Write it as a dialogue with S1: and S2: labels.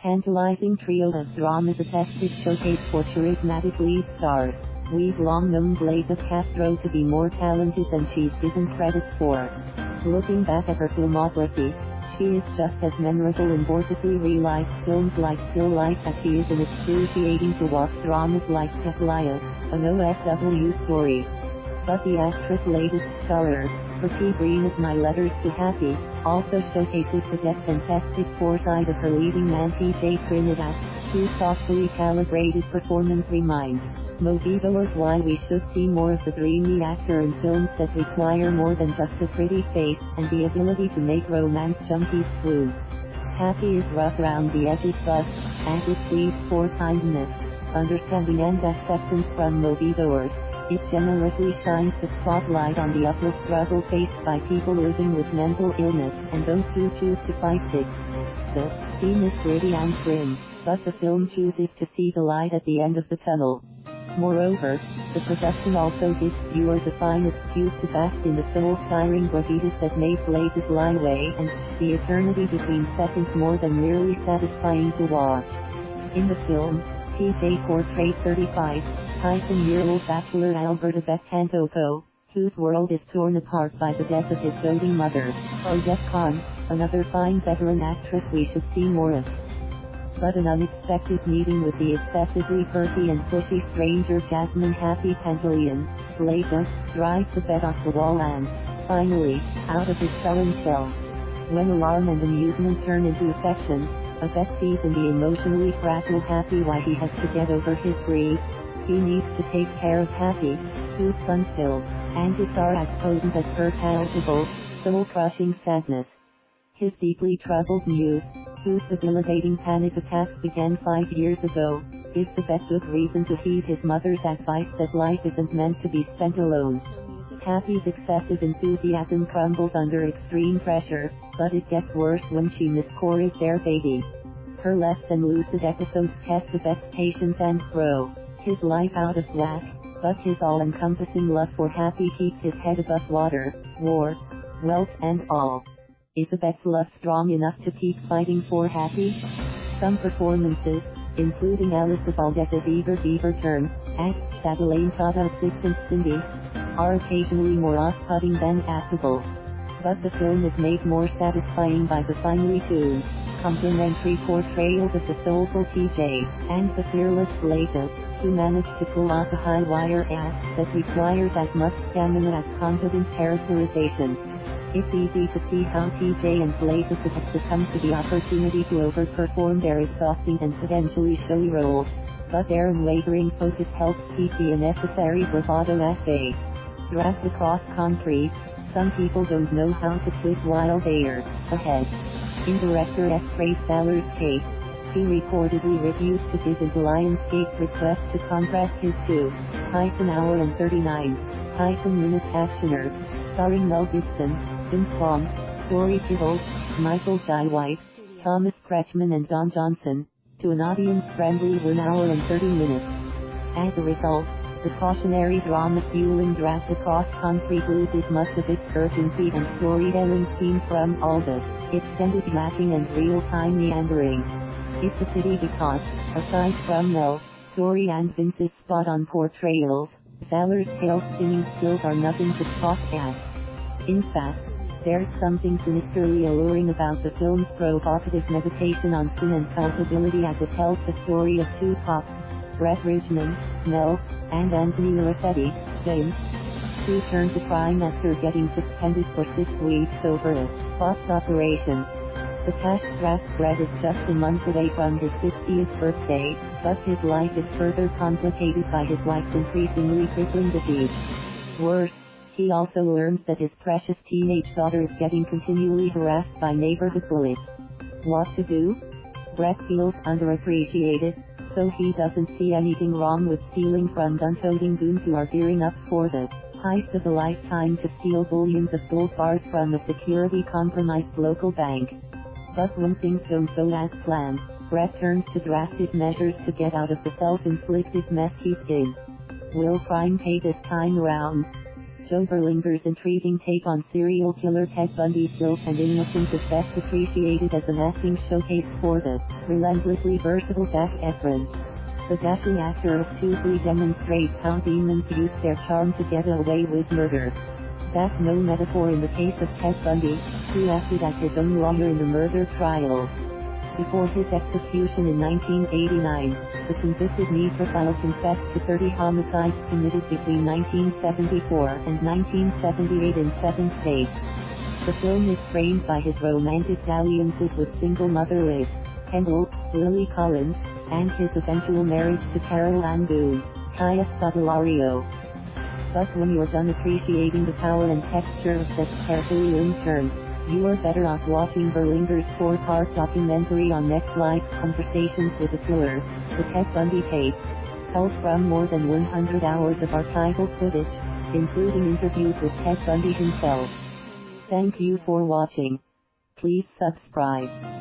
S1: Tantalizing trio of dramas, a thespic showcase for charismatic lead stars. We've long known Glaiza de Castro to be more talented than she's given credit for. Looking back at her filmography, she is just as memorable in vortically realized films like Still Life as she is in excruciating-to-watch dramas like Cattleya, an OFW Story. But the actress' latest star, Pertee Briñas' My Letters to Happy, also showcases the depth and thespic foresight of her leading man TJ Trinidad, whose thoughtfully calibrated performance reminds moviegoers why we should see more of the dreamy actor in films that require more than just a pretty face and the ability to make romance junkies swoon. Happy is rough around the edges but, as it pleads for kindness, understanding and acceptance from moviegoers, it generously shines the spotlight on the uphill struggle faced by people living with mental illness and those who choose to fight it. The scene is gritty and grim, but the film chooses to see the light at the end of the tunnel. Moreover, the production also gives viewers a fine excuse to bask in the soul-stirring gravitas that make Glaiza's lie away and the eternity between seconds more than merely satisfying to watch. In the film, TJ portrays 35-year-old bachelor Odette Khan, whose world is torn apart by the death of his doting mother, Odette Khan, another fine veteran actress we should see more of. But an unexpected meeting with the excessively perky and pushy stranger Jasmine Happy Tantalizing, Glaiza, drives the bet off the wall and, finally, out of his sullen shell. When alarm and amusement turn into affection, Odette sees in the emotionally fragile Happy why he has to get over his grief. He needs to take care of Happy, whose fun-filled antics are as potent as her palpable, soul-crushing sadness. His deeply troubled muse, whose debilitating panic attacks began 5 years ago, gives Odette good reason to heed his mother's advice that life isn't meant to be spent alone. Happy's excessive enthusiasm crumbles under extreme pressure, but it gets worse when she miscarries their baby. Her less-than-lucid episodes test Odette's patience and throw his life out of whack, but his all-encompassing love for Happy keeps his head above water, warts, welts and all. Is Odette's love strong enough to keep fighting for Happy? Some performances, including Alyssa Valdez as eager-beaver acts Cattleya assistant Cindy, are occasionally more off-putting than affable. But the film is made more satisfying by the finely tuned, complimentary portrayals of the soulful TJ and the fearless Glaiza, who managed to pull off a high-wire act that requires as much stamina as competent characterization. It's easy to see how TJ and Glaiza could have succumbed to the opportunity to overperform their exhausting and potentially showy roles, but their unwavering focus helps keep the unnecessary bravado at bay. Dragged across concrete, some people don't know how to quit while they're ahead. In director S. Ray Saller's case, he reportedly refused to give his Lionsgate's request to compress his 2-hour and 39-minute actioner, starring Mel Gibson, Vince Vaughn, Tory Kittles, Michael Jai White, Thomas Kretschmann and Don Johnson, to an audience-friendly 1 hour and 30 minutes. As a result, the cautionary drama fueling Dragged Across Concrete loses much of its urgency and storytelling theme from all the extended yapping and real-time meandering. It's a pity because, aside from Mel, Tory and Vince's spot-on portrayals, Saller's tail-spinning skills are nothing to scoff at. In fact, there's something sinisterly alluring about the film's provocative meditation on sin and culpability as it tells the story of two cops, Brett Ridgman, Mel, and Anthony Lurasetti, James, who turned to crime after getting suspended for 6 weeks over a botched operation. The cash-strapped Brett is just a month away from his 60th birthday, but his life is further complicated by his wife's increasingly crippling disease. Worse, he also learns that his precious teenage daughter is getting continually harassed by neighborhood bullies. What to do? Brett feels underappreciated, so he doesn't see anything wrong with stealing from gun-toting goons who are gearing up for the heist of a lifetime to steal billions of gold bars from a security-compromised local bank. But when things don't go as planned, Brett turns to drastic measures to get out of the self-inflicted mess he's in. Will crime pay this time around? Joe Berlinger's intriguing take on serial killer Ted Bundy's guilt and innocence is best appreciated as an acting showcase for the relentlessly versatile Zac Efron. The dashing actor obtusely demonstrates how demons use their charm to get away with murder. That's no metaphor in the case of Ted Bundy, who acted as his own lawyer in the murder trial. Before his execution in 1989, the convicted necrophile confessed to 30 homicides committed between 1974 and 1978 in 7 states. The film is framed by his romantic dalliances with single mother Liz Kendall, Lily Collins, and his eventual marriage to Carol Ann Boone, Kaya Scodelario. But when you're done appreciating the power and texture of such carefully linked terms, you are better off watching Berlinger's 4-part documentary on Next Life's Conversations with the Killer, The Ted Bundy Tape. Culled from more than 100 hours of archival footage, including interviews with Ted Bundy himself. Thank you for watching. Please subscribe.